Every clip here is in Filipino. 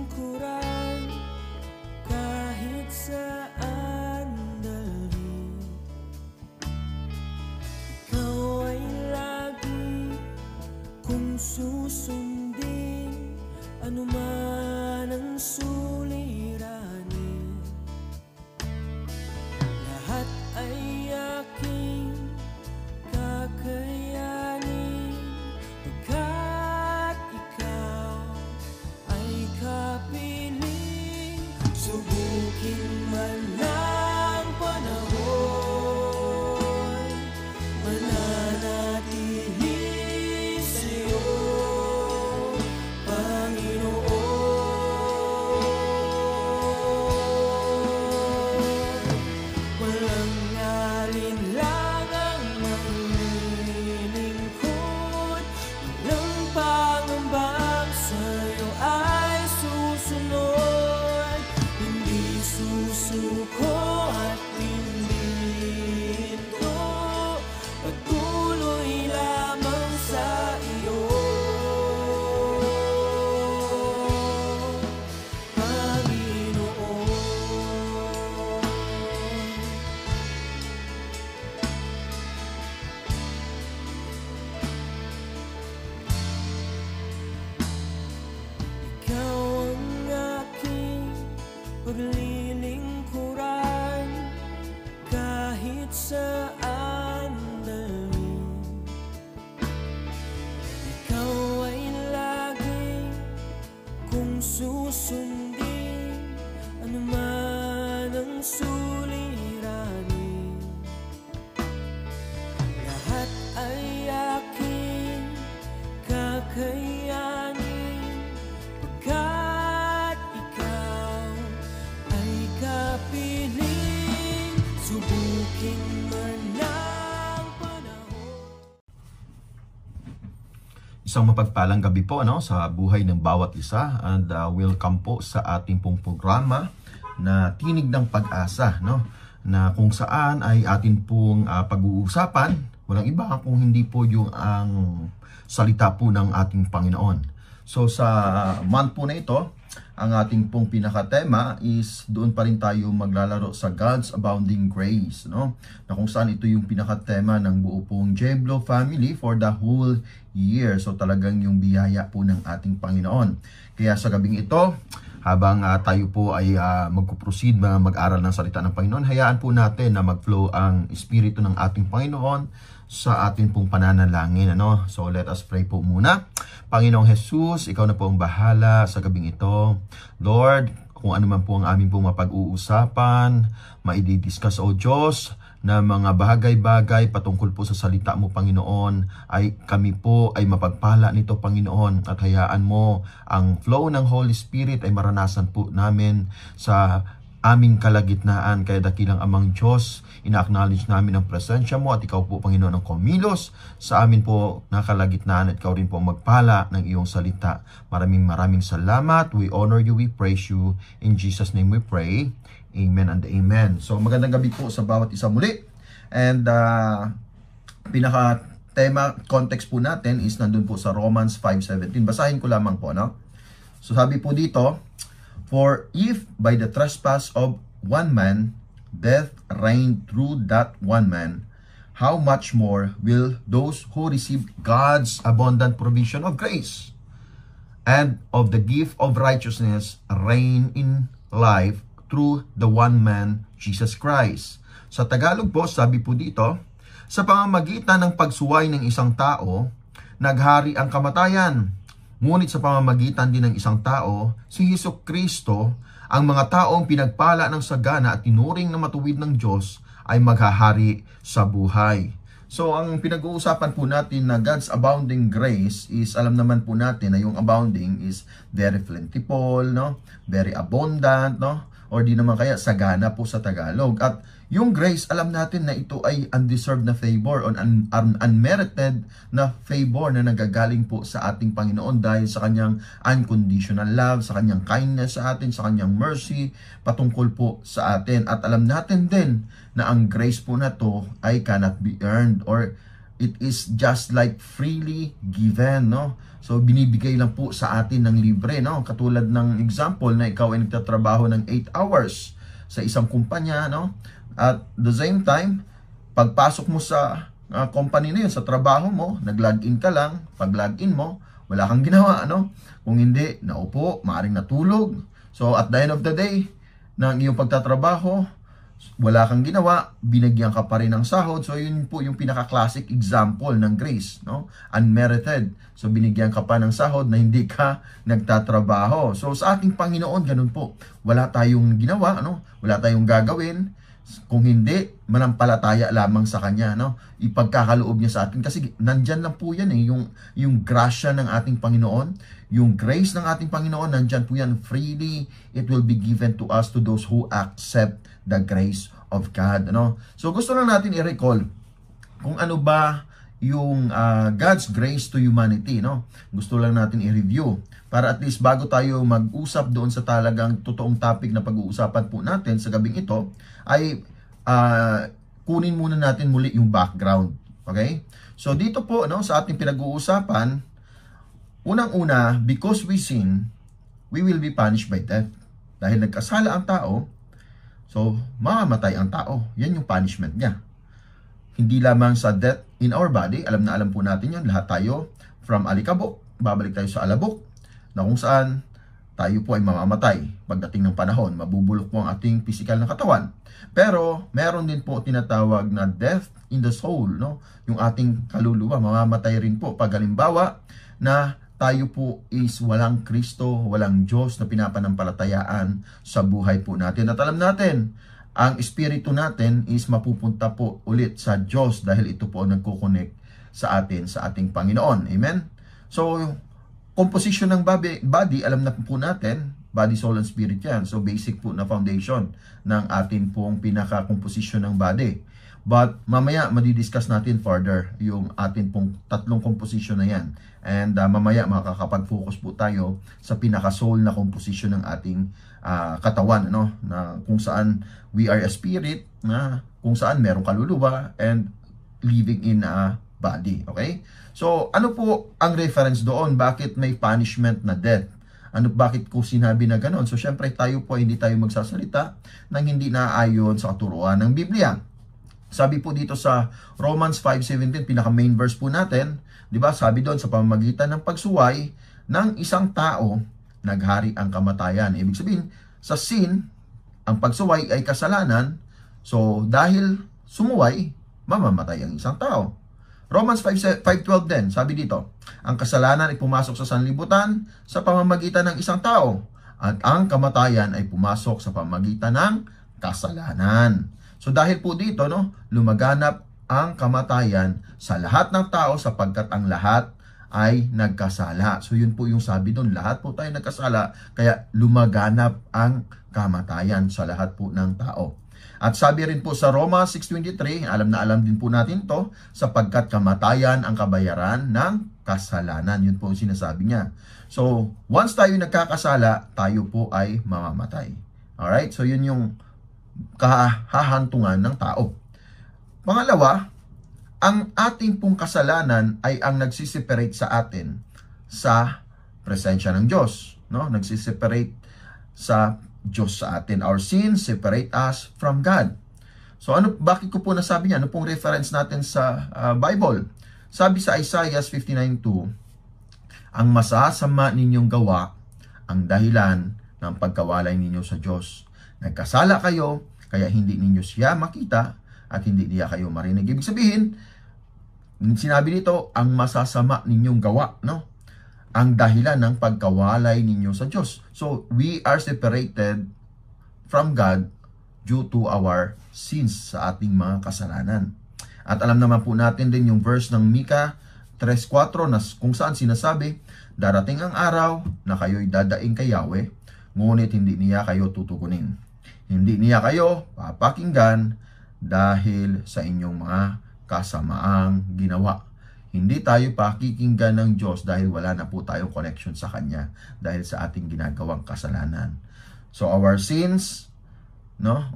lingkuran, kahit saan dalhin. Ikaw ay lagi kong susundin, anuman ang suliranin. Lahat ay aking kakayanin, pagkat ikaw ay kapiling. Subukin man ng panahon, mananatili sa'yo, Panginoon. Walang alinlangang maglilingkod, walang pangambang sa'yo ay susunod. Hindi susuko at hindi hinto, patuloy lamang sa iyo, Panginoon. Ikaw ang aking paglilingkuran, kahit saan dalhin. Ikaw ay lagi kong susundin, anuman ang suliranin. Lahat ay aking kakayanin, pagkat ikaw ay kapiling. Subukin man ng panahon. Isang mapagpalang gabi po sa buhay ng bawat isa, and welcome po sa ating pong programa na Tinig ng Pag-asa, na kung saan ay atin pong pag-uusapan, walang iba kung hindi po yung ang salita po ng ating Panginoon. So sa month po na ito, ang ating pong pinakatema is doon pa rin tayo maglalaro sa God's Abounding Grace, na kung saan ito yung pinakatema ng buo pong Jeblo family for the whole year. So talagang yung biyaya po ng ating Panginoon. Kaya sa gabing ito, habang tayo po ay magpuproceed mag-aral ng salita ng Panginoon, hayaan po natin na mag-flow ang Espiritu ng ating Panginoon sa ating pong pananalangin. So let us pray po muna. Panginoong Jesus, ikaw na po ang bahala sa gabing ito. Lord, kung ano man po ang aming pong mapag-uusapan, maididiscuss, O Diyos, na mga bagay-bagay patungkol po sa salita mo, Panginoon, ay kami po ay mapagpala nito, Panginoon, at hayaan mo ang flow ng Holy Spirit ay maranasan po namin sa aming kalagitnaan. Kaya dakilang Amang Diyos, ina-acknowledge namin ang presensya mo at ikaw po, Panginoon, ang kumilos sa amin po na kalagitnaan, at ikaw rin po magpala ng iyong salita. Maraming salamat. We honor you, we praise you. In Jesus' name we pray. Amen and amen. So magandang gabi po sa bawat isa muli. And pinaka-tema, context po natin is nandun po sa Romans 5:17. Basahin ko lamang po, So sabi po dito, for if by the trespass of one man death reigned through that one man, how much more will those who receive God's abundant provision of grace and of the gift of righteousness reign in life through the one man, Jesus Christ. Sa Tagalog po, sabi po dito, sa pamamagitan ng pagsuway ng isang tao, naghari ang kamatayan. Ngunit sa pamamagitan din ng isang tao, si Jesucristo, ang mga taong pinagpala ng sagana at tinuring na matuwid ng Diyos ay maghahari sa buhay. So, ang pinag-uusapan po natin na God's abounding grace is, alam naman po natin na yung abounding is very plentiful, very abundant, or di naman kaya sagana po sa Tagalog. At yung grace, alam natin na ito ay undeserved na favor or unmerited na favor na nagagaling po sa ating Panginoon dahil sa kanyang unconditional love, sa kanyang kindness sa atin, sa kanyang mercy patungkol po sa atin. At alam natin din na ang grace po na to ay cannot be earned or it is just like freely given, no? So binibigay lang po sa atin ng libre, no? Katulad ng example na ikaw ay nagtatrabaho ng 8 hours sa isang kumpanya, no? At the same time, pagpasok mo sa company na yun, sa trabaho mo, nag-login ka lang, pag-login mo, wala kang ginawa, no? Kung hindi, naupo, maaaring natulog. So at the end of the day, ng iyong pagtatrabaho, wala kang ginawa, binigyan ka pa rin ng sahod. So yun po yung pinaka-classic example ng grace, no? Unmerited. So binigyan ka pa ng sahod na hindi ka nagtatrabaho. So sa ating Panginoon, ganun po. Wala tayong ginawa, no? Wala tayong gagawin. Kung hindi, manampalataya lamang sa Kanya, no? Ipagkakaloob niya sa atin. Kasi nandyan lang po yan, yung grasya ng ating Panginoon, yung grace ng ating Panginoon, nandyan po yan freely. It will be given to us, to those who accept the grace of God, no? So gusto lang natin i-recall kung ano ba yung God's grace to humanity, no? Gusto lang natin i-review para at least bago tayo mag-usap doon sa talagang totoong topic na pag-uusapan po natin sa gabing ito, ay kunin muna natin muli yung background. Okay? So dito po, no, sa ating pinag-uusapan, unang-una, because we sin, we will be punished by death. Dahil nagkasala ang tao, so mamamatay ang tao. Yan yung punishment niya. Hindi lamang sa death in our body, alam na alam po natin yan, lahat tayo from alikabok, babalik tayo sa alabok, na kung saan tayo po ay mamamatay pagdating ng panahon. Mabubulok po ang ating physical na katawan. Pero meron din po tinatawag na death in the soul, no? Yung ating kaluluwa mamamatay rin po pag halimbawa na tayo po is walang Kristo, walang Diyos na pinapanampalatayaan sa buhay po natin. At alam natin, ang espiritu natin is mapupunta po ulit sa Diyos dahil ito po ang nagko-connect sa atin, sa ating Panginoon. Amen? So, composition ng body, alam na po natin, body, soul, and spirit yan. So, basic po na foundation ng atin pong pinaka-composition ng body. But, mamaya, madidiscuss natin further yung atin pong tatlong composition na yan. And mamaya, makakapag-focus po tayo sa pinaka-soul na composition ng ating katawan, no? Na kung saan we are a spirit, na kung saan merong kaluluwa and living in a body. Okay? So, ano po ang reference doon? Bakit may punishment na death? Bakit ko sinabi na gano'n? So, syempre tayo po hindi tayo magsasalita nang hindi naaayon sa katuruan ng Biblia. Sabi po dito sa Romans 5:17, pinaka-main verse po natin, di ba? Sabi doon, sa pamamagitan ng pagsuway ng isang tao, naghari ang kamatayan. Ibig sabihin, sa sin, ang pagsuway ay kasalanan. So, dahil sumuway, mamamatay ang isang tao. Romans 5:12 din, sabi dito, ang kasalanan ay pumasok sa sanlibutan sa pamamagitan ng isang tao, at ang kamatayan ay pumasok sa pamamagitan ng kasalanan. So dahil po dito, no, lumaganap ang kamatayan sa lahat ng tao sapagkat ang lahat ay nagkasala. So yun po yung sabi doon, lahat po tayo nagkasala, kaya lumaganap ang kamatayan sa lahat po ng tao. At sabi rin po sa Roma 6:23, alam na alam din po natin to, sapagkat kamatayan ang kabayaran ng kasalanan. Yun po yung sinasabi niya. So, once tayo nagkakasala, tayo po ay mamamatay. Alright? So, yun yung kahahantungan ng tao. Pangalawa, ang ating pong kasalanan ay ang nagsiseparate sa atin sa presensya ng Diyos. No? Nagsiseparate sa Diyos sa atin. Our sins separate us from God. So bakit ko po nasabi niya? Ano pong reference natin sa Bible? Sabi sa Isaiah 59:2, ang masasama ninyong gawa ang dahilan ng pagkawalay ninyo sa Diyos. Nagkasala kayo, kaya hindi ninyo siya makita at hindi niya kayo marinig. Ibig sabihin, sinabi dito, ang masasama ninyong gawa, no? Ang dahilan ng pagkawalay ninyo sa Diyos. So, we are separated from God due to our sins, sa ating mga kasalanan. At alam naman po natin din yung verse ng Mika 3:4 na kung saan sinasabi, darating ang araw na kayo'y dadaing kay Yahweh, ngunit hindi niya kayo tutugunin. Hindi niya kayo papakinggan dahil sa inyong mga kasamaang ginawa. Hindi tayo pakikinggan ng Diyos dahil wala na po tayong connection sa Kanya dahil sa ating ginagawang kasalanan. So our sins no,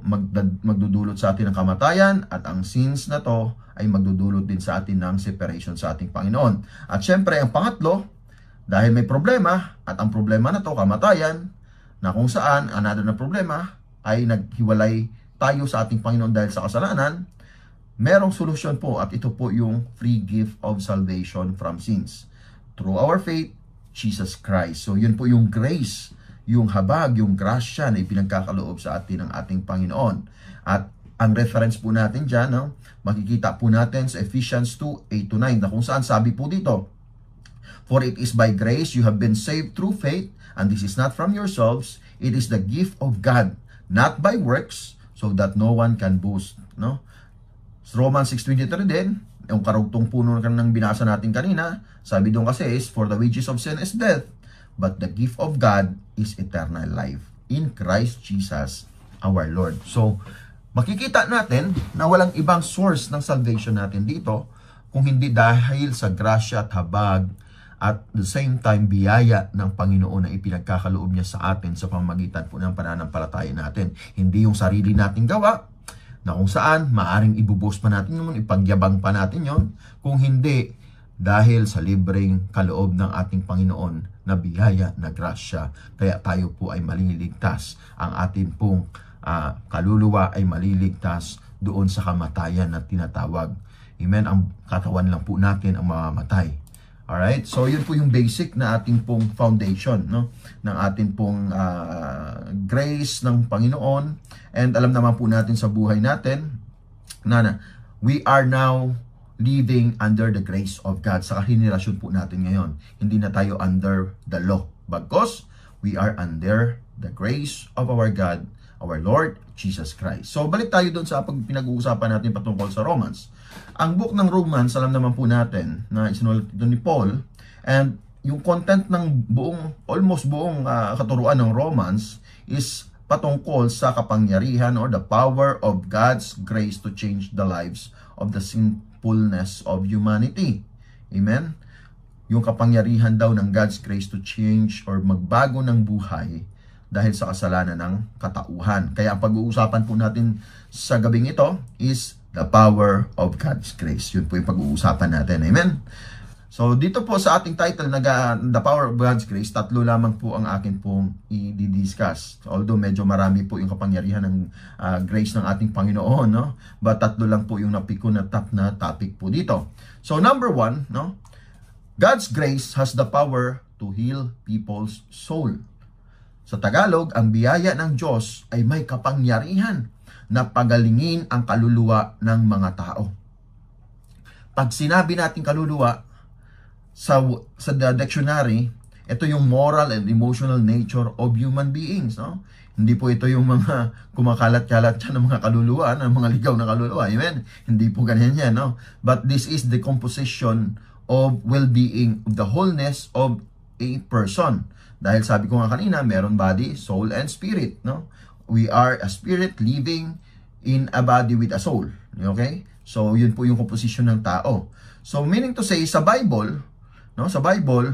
magdudulot sa atin ng kamatayan, at ang sins na to ay magdudulot din sa atin ng separation sa ating Panginoon. At syempre, ang pangatlo, dahil may problema, at ang problema na to, kamatayan, na kung saan, another na problema, ay naghiwalay tayo sa ating Panginoon dahil sa kasalanan, merong solusyon po, at ito po yung free gift of salvation from sins. Through our faith, Jesus Christ. So yun po yung grace, yung habag, yung grasya na ipinagkakaloob sa atin ng ating Panginoon. At ang reference po natin dyan, no, makikita po natin sa Ephesians 2:8-9, na kung saan sabi po dito, "For it is by grace you have been saved through faith, and this is not from yourselves, it is the gift of God, not by works, so that no one can boast." No? Romans 6:23 din, yung karugtong puno ng binasa natin kanina, sabi doon kasi is, "For the wages of sin is death, but the gift of God is eternal life in Christ Jesus our Lord." So, makikita natin na walang ibang source ng salvation natin dito kung hindi dahil sa grasya at habag at the same time biyaya ng Panginoon na ipinagkakaloob niya sa atin sa pamamagitan po ng pananampalataya natin. Hindi yung sarili nating gawa, na kung saan maaring ibubos pa natin yun, ipagyabang pa natin yon, kung hindi dahil sa libreng kaloob ng ating Panginoon na biyaya, na grasya, kaya tayo po ay maliligtas. Ang ating pong kaluluwa ay maliligtas doon sa kamatayan na tinatawag. Amen? Ang katawan lang po natin ang mamamatay. Alright? So, yun po yung basic na ating pong foundation, no? Ng ating pong grace ng Panginoon. And alam naman po natin sa buhay natin na we are now living under the grace of God. Sa henerasyon po natin ngayon, hindi na tayo under the law. Bagkus, we are under the grace of our God, our Lord Jesus Christ. So, balik tayo doon sa pinag-uusapan natin patungkol sa Romans. Ang book ng Romans, alam naman po natin na isinulat ito ni Paul, and yung content ng almost buong katuruan ng Romans is patungkol sa kapangyarihan or the power of God's grace to change the lives of the sinfulness of humanity. Amen? Yung kapangyarihan daw ng God's grace to change or magbago ng buhay dahil sa kasalanan ng katauhan. Kaya ang pag-uusapan po natin sa gabing ito is the power of God's grace. Yun po yung pag-uusapan natin. Amen? So, dito po sa ating title na The Power of God's Grace, tatlo lamang po ang akin pong i-discuss. Although medyo marami po yung kapangyarihan ng grace ng ating Panginoon, no? But tatlo lang po yung napiko na top na topic po dito. So, number one, no? God's grace has the power to heal people's soul. Sa Tagalog, ang biyaya ng Diyos ay may kapangyarihan na pagalingin ang kaluluwa ng mga tao. Pag sinabi natin kaluluwa, sa dictionary, ito yung moral and emotional nature of human beings, no? Hindi po ito yung mga kumakalat-kalat dyan ng mga kaluluwa, ng mga ligaw na kaluluwa. Amen? Hindi po ganyan yan, no? But this is the composition of well-being, of the wholeness of a person. Dahil sabi ko nga kanina, meron body, soul, and spirit, no? We are a spirit living in a body with a soul. Okay? So, yun po yung composition ng tao. So, meaning to say, sa Bible, no, sa Bible,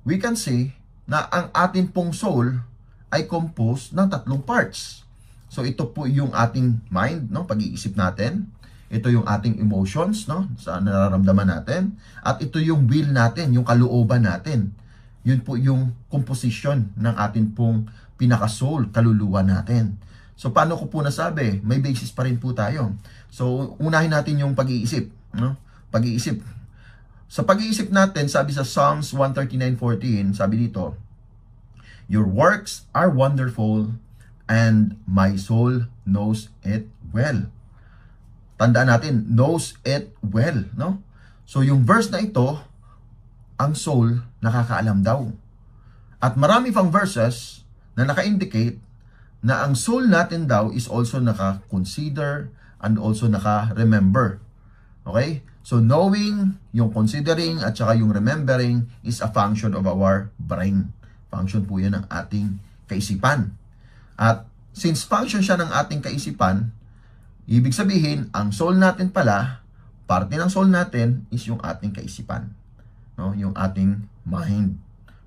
we can say na ang atin pong soul ay composed ng tatlong parts. So, ito po yung ating mind, no, pag-iisip natin. Ito yung ating emotions, no, sa nararamdaman natin. At ito yung will natin, yung kalooban natin. Yun po yung composition ng atin pong pinaka-soul, kaluluwa natin. So, paano ko po nasabi? May basis pa rin po tayo. So, unahin natin yung pag-iisip, no? Pag-iisip. Sa pag-iisip natin, sabi sa Psalms 139:14, sabi dito, "Your works are wonderful, and my soul knows it well." Tandaan natin, knows it well, no? So, yung verse na ito, ang soul nakakaalam daw. At marami pang verses na naka-indicate na ang soul natin daw is also naka-consider and also naka-remember. Okay? So, knowing, yung considering, at saka yung remembering is a function of our brain. Function po yan ng ating kaisipan. At since function siya ng ating kaisipan, ibig sabihin, ang soul natin pala, parte ng soul natin is yung ating kaisipan. No? Yung ating mind.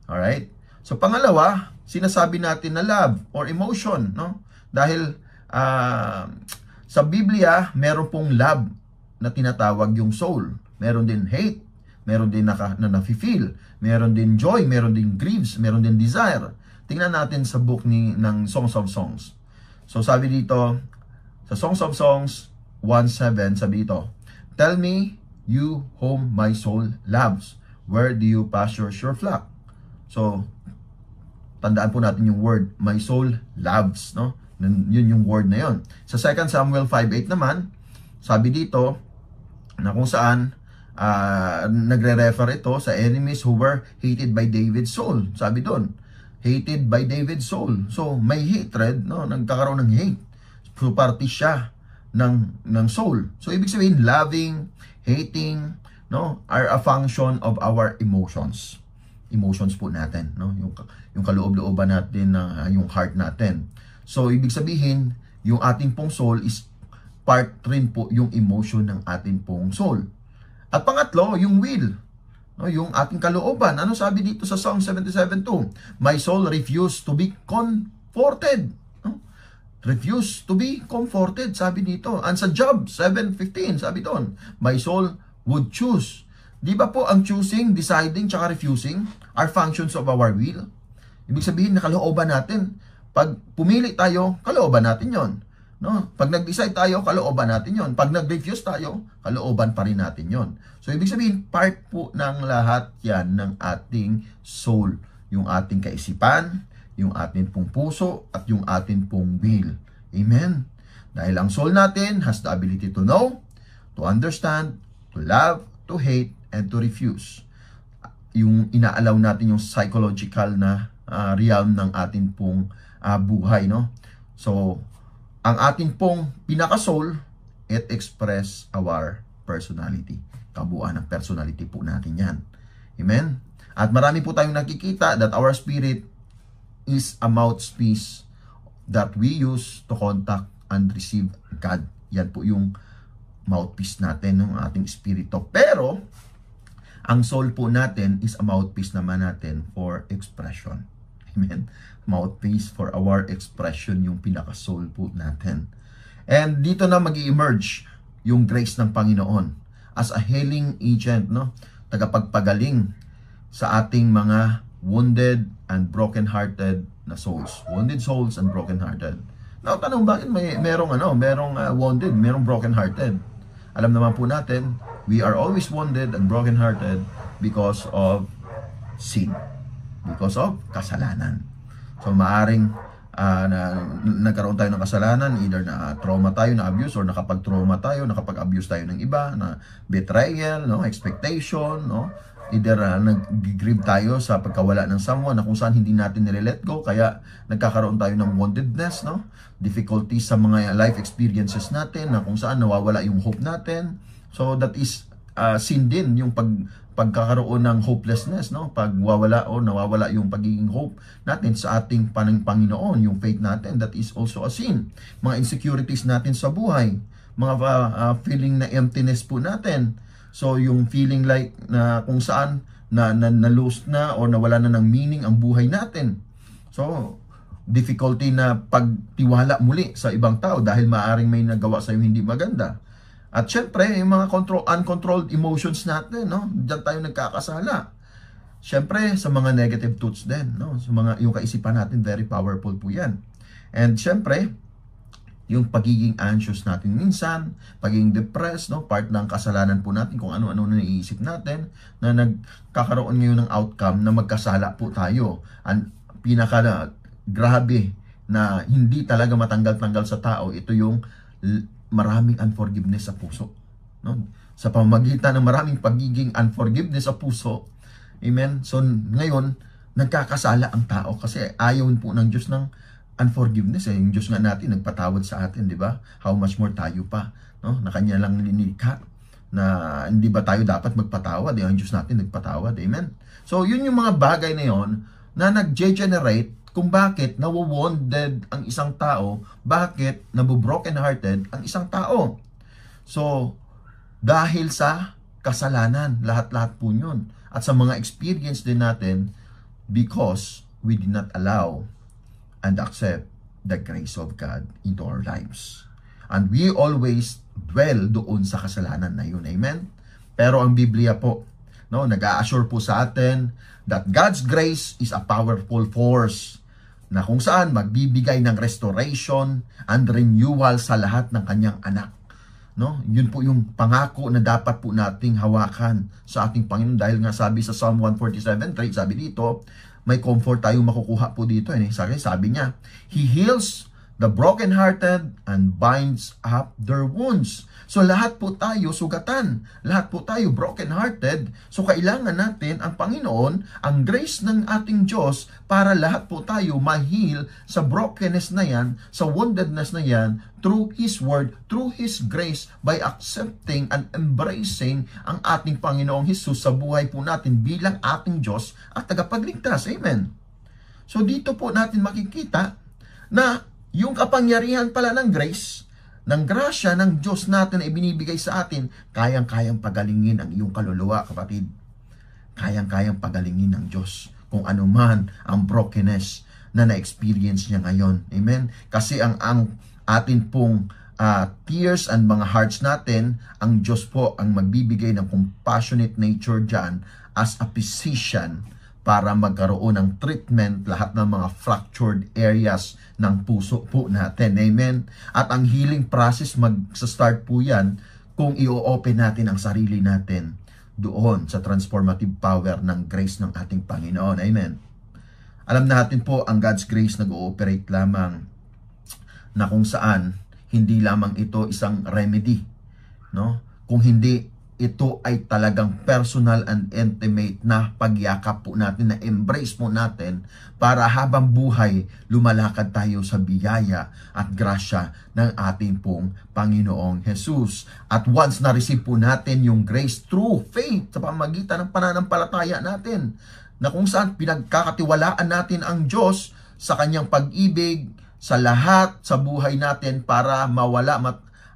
Alright? So, pangalawa, sinasabi natin na love or emotion. No? Dahil Sa Biblia, meron pong love na tinatawag yung soul. Meron din hate, meron din na nafe-feel, meron din joy, meron din grieves, meron din desire. Tingnan natin sa book ng Songs of Songs. So sabi dito, sa Songs of Songs 1:7, sabi dito, "Tell me, you whom my soul loves, where do you pasture your flock?" So, tandaan po natin yung word, my soul loves, no? Yun yung word na yun. Sa 2 Samuel 5:8 naman, sabi dito, na kung saan, nagre-refer ito sa enemies who were hated by David's soul. Sabi doon, hated by David's soul. So, may hatred, no? Nagkakaroon ng hate. So, parte siya ng soul. So, ibig sabihin, loving, hating, no, are a function of our emotions. Emotions po natin, no? Yung kaloob-looban natin, yung heart natin. So, ibig sabihin, yung ating pong soul is part rin po yung emotion ng ating pong soul. At pangatlo, yung will, no? Yung ating kalooban. Ano sabi dito sa Psalm 77:2? My soul refused to be comforted. No? Refused to be comforted, sabi dito. And sa Job 7:15, sabi doon, my soul would choose. Di ba po ang choosing, deciding, tsaka refusing are functions of our will? Ibig sabihin, nakalooban natin. Pag pumili tayo, kalooban natin yon. No? Pag nag-decide tayo, kalooban natin yon. Pag nag-refuse tayo, kalooban pa rin natin yon. So, ibig sabihin, part po ng lahat yan ng ating soul. Yung ating kaisipan, yung ating pong puso, at yung ating pong will. Amen? Dahil ang soul natin has the ability to know, to understand, to love, to hate, and to refuse. Yung inaalaw natin yung psychological na realm ng ating pong buhay, no? So, ang ating pong pinaka-soul, it express our personality. Kabuuan ng personality po natin yan. Amen? At marami po tayong nakikita that our spirit is a mouthpiece that we use to contact and receive God. Yan po yung mouthpiece natin ng ating espiritu. Pero, ang soul po natin is a mouthpiece naman natin for expression. Amen? Mouthpiece for our expression, yung pinaka-soul po natin. And dito na mag-emerge yung grace ng Panginoon as a healing agent, no? Tagapagpagaling sa ating mga wounded and broken-hearted na souls. Wounded souls and broken-hearted. Now, tanong, bakit merong wounded, merong broken-hearted? Alam naman po natin, we are always wounded and broken-hearted because of sin. Because of kasalanan. So, maaring nagkaroon tayo ng kasalanan, either na trauma tayo, na abuse, or nakapag-trauma tayo, nakapag-abuse tayo ng iba, na betrayal, no, expectation, no, either nag-grieve tayo sa pagkawala ng someone na kung saan hindi natin nire-let go, kaya nagkakaroon tayo ng woundedness, no, difficulties sa mga life experiences natin, na kung saan nawawala yung hope natin. So that is sin din, yung pagkakaroon ng hopelessness, no, pagwawala o nawawala yung pagiging hope natin sa ating Panginoon, yung faith natin, that is also a sin. Mga insecurities natin sa buhay, mga feeling na emptiness po natin. So, yung feeling like na kung saan na lost na o nawala na ng meaning ang buhay natin. So, difficulty na pagtiwala muli sa ibang tao dahil maaring may nagawa sa iyo hindi maganda. At syempre, yung mga uncontrolled emotions natin, no? Diyan tayo nagkakasala. Syempre, sa mga negative thoughts din, no? Sa mga, yung kaisipan natin, very powerful po yan. And syempre, yung pagiging anxious natin minsan, pagiging depressed, no, part ng kasalanan po natin kung ano-ano na naiisip natin, na nagkakaroon ngayon ng outcome na magkasala po tayo. Ang pinaka-grabe na hindi talaga matanggal-tanggal sa tao, ito yung maraming unforgiveness sa puso. No? Sa pamamagitan ng maraming pagiging unforgiveness sa puso, amen? So ngayon, nagkakasala ang tao kasi ayaw po ng Diyos ng unforgiveness. Yung Diyos nga natin nagpatawad sa atin, di ba? How much more tayo pa, no? Na kanya lang nilikha, na hindi ba tayo dapat magpatawad? Ang Diyos natin nagpatawad, amen? So yun yung mga bagay na yon na nag-generate kung bakit nawo-wounded ang isang tao, bakit nabo-broken hearted ang isang tao. So dahil sa kasalanan, lahat-lahat po yun. At sa mga experience din natin, because we did not allow and accept the grace of God into our lives. And we always dwell doon sa kasalanan na yun. Amen? Pero ang Biblia po, no, nag-a-assure po sa atin that God's grace is a powerful force na kung saan magbibigay ng restoration and renewal sa lahat ng kanyang anak. No? Yun po yung pangako na dapat po nating hawakan sa ating Panginoon dahil nga sabi sa Psalm 147:3, sabi dito, may comfort tayong makukuha po dito. Sabi niya, He heals the brokenhearted and binds up their wounds. So lahat po tayo sugatan, lahat po tayo brokenhearted. So kailangan natin ang Panginoon, ang grace ng ating Diyos para lahat po tayo ma-heal sa brokenness na yan, sa woundedness na yan, through His Word, through His grace, by accepting and embracing ang ating Panginoong Jesus sa buhay po natin bilang ating Diyos at tagapagligtas. Amen. So dito po natin makikita na yung kapangyarihan pala ng grace, ng grasya ng Diyos natin na ibinibigay sa atin, kayang-kayang pagalingin ang iyong kaluluwa, kapatid. Kayang-kayang pagalingin ng Diyos kung ano man ang brokenness na na-experience niya ngayon. Amen? Kasi ang atin pong tears and mga hearts natin, ang Diyos po ang magbibigay ng compassionate nature dyan as a physician para magkaroon ng treatment lahat ng mga fractured areas ng puso po natin. Amen? At ang healing process magsa-start po yan kung i-open natin ang sarili natin doon sa transformative power ng grace ng ating Panginoon. Amen? Alam natin po ang God's grace nag-ooperate lamang na kung saan hindi lamang ito isang remedy, no? Kung hindi ito ay talagang personal and intimate na pagyakap po natin, na embrace po natin para habang buhay lumalakad tayo sa biyaya at grasya ng ating pong Panginoong Jesus. At once na-receive po natin yung grace through faith sa pamamagitan ng pananampalataya natin, na kung saan pinagkakatiwalaan natin ang Diyos sa kanyang pag-ibig sa lahat sa buhay natin para mawala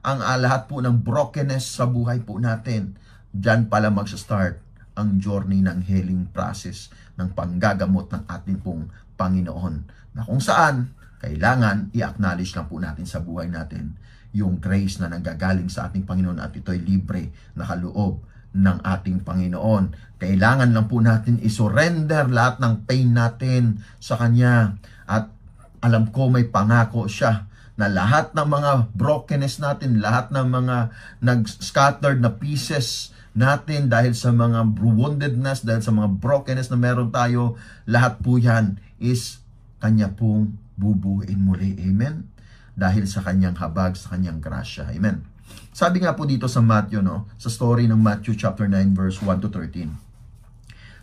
ang lahat po ng brokenness sa buhay po natin. Diyan pala magsa-start ang journey ng healing process, ng panggagamot ng ating pong Panginoon, na kung saan kailangan i-acknowledge lang po natin sa buhay natin yung grace na nanggagaling sa ating Panginoon at ito'y libre na kaloob ng ating Panginoon. Kailangan lang po natin isurrender lahat ng pain natin sa Kanya, at alam ko may pangako siya na lahat ng mga brokenness natin, lahat ng mga nag-scattered na pieces natin dahil sa mga woundedness, dahil sa mga brokenness na meron tayo, lahat po yan is Kanya pong bubuuin muli. Amen? Dahil sa Kanyang habag, sa Kanyang grasya. Amen? Sabi nga po dito sa Matthew, no, sa story ng Matthew chapter 9 verse 1 to 13.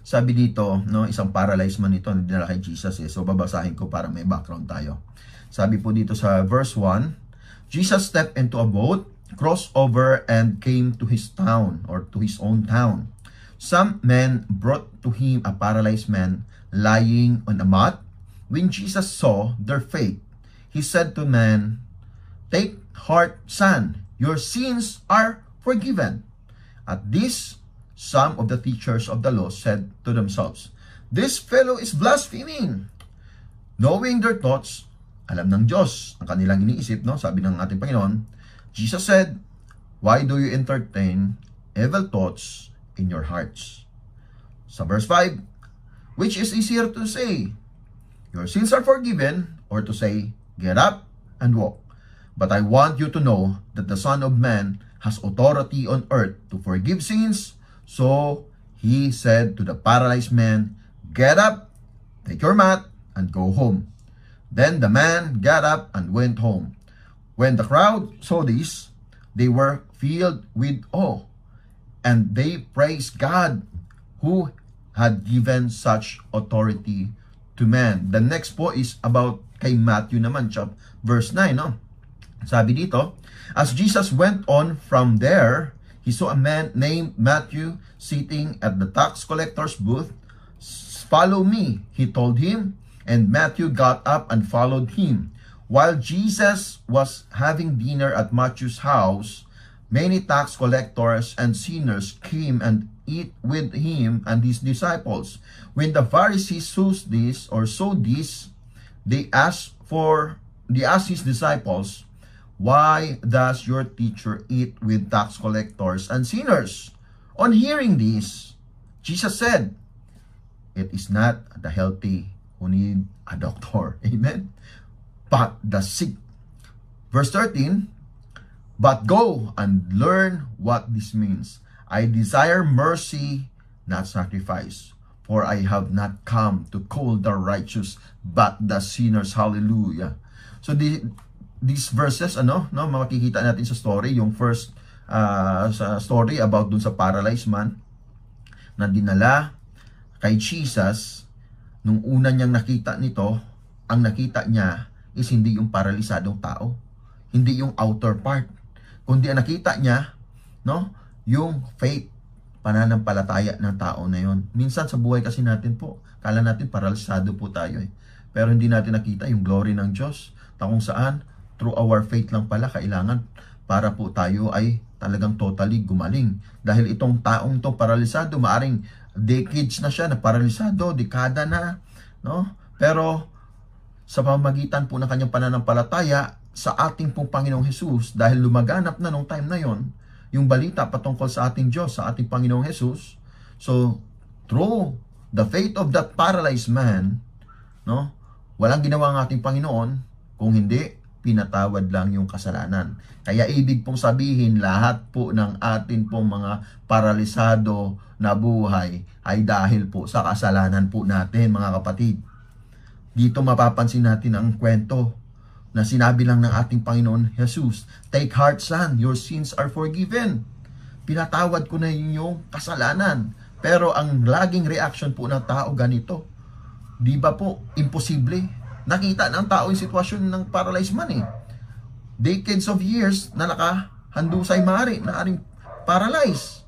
Sabi dito, no, isang paralyzed man ito na dinala kay Jesus. So babasahin ko para may background tayo. Sabi po dito sa verse 1, Jesus stepped into a boat, crossed over, and came to his town, or to his own town. Some men brought to him a paralyzed man lying on a mat. When Jesus saw their faith, he said to the man, "Take heart, son, your sins are forgiven." At this, some of the teachers of the law said to themselves, "This fellow is blaspheming." Knowing their thoughts, alam ng Diyos ang kanilang iniisip, no? Sabi ng ating Panginoon, Jesus said, "Why do you entertain evil thoughts in your hearts?" Sa verse 5, which is easier to say, "Your sins are forgiven," or to say, "Get up and walk"? But I want you to know that the Son of Man has authority on earth to forgive sins. So he said to the paralyzed man, "Get up, take your mat, and go home." Then the man got up and went home. When the crowd saw this, they were filled with awe, and they praised God who had given such authority to man. The next po is about kay Matthew naman, verse 9, no? Sabi dito, as Jesus went on from there, he saw a man named Matthew sitting at the tax collector's booth. "Follow me," he told him, and Matthew got up and followed him. While Jesus was having dinner at Matthew's house, many tax collectors and sinners came and ate with him and his disciples. When the Pharisees saw this, they asked for They asked his disciples, "Why does your teacher eat with tax collectors and sinners?" On hearing this, Jesus said, "It is not the healthy who need a doctor," amen, "but the sick." Verse 13, "But go and learn what this means. I desire mercy, not sacrifice. For I have not come to call the righteous, but the sinners." Hallelujah. So these verses, makikita natin sa story, yung first sa story about dun sa paralyzed man na dinala kay Jesus. Nung una niyang nakita nito, ang nakita niya is hindi yung paralisadong tao, hindi yung outer part, kundi ang nakita niya, yung faith, pananampalataya ng tao na yon. Minsan sa buhay kasi natin po, kala natin paralisado po tayo pero hindi natin nakita yung glory ng Diyos, na kung saan through our faith lang pala kailangan para po tayo ay talagang totally gumaling. Dahil itong taong to paralisado, maaring decades na siya na paralisado, dekada na, pero sa pamamagitan po ng kanyang pananampalataya sa ating pong Panginoong Jesus, dahil lumaganap na nung time na yon yung balita patungkol sa ating Diyos, sa ating Panginoong Jesus. So, through the faith of that paralyzed man, walang ginawa ng ating Panginoon, kung hindi, pinatawad lang yung kasalanan. Kaya ibig pong sabihin, lahat po ng atin pong mga paralisado na buhay ay dahil po sa kasalanan po natin, mga kapatid. Dito mapapansin natin ang kwento na sinabi lang ng ating Panginoon Jesus, "Take heart, son, your sins are forgiven." Pinatawad ko na yung kasalanan. Pero ang laging reaction po ng tao ganito. Di ba po, imposible. Nakita ng tao yung sitwasyon ng paralyzed man Decades of years na nakahandusay naaring paralyzed.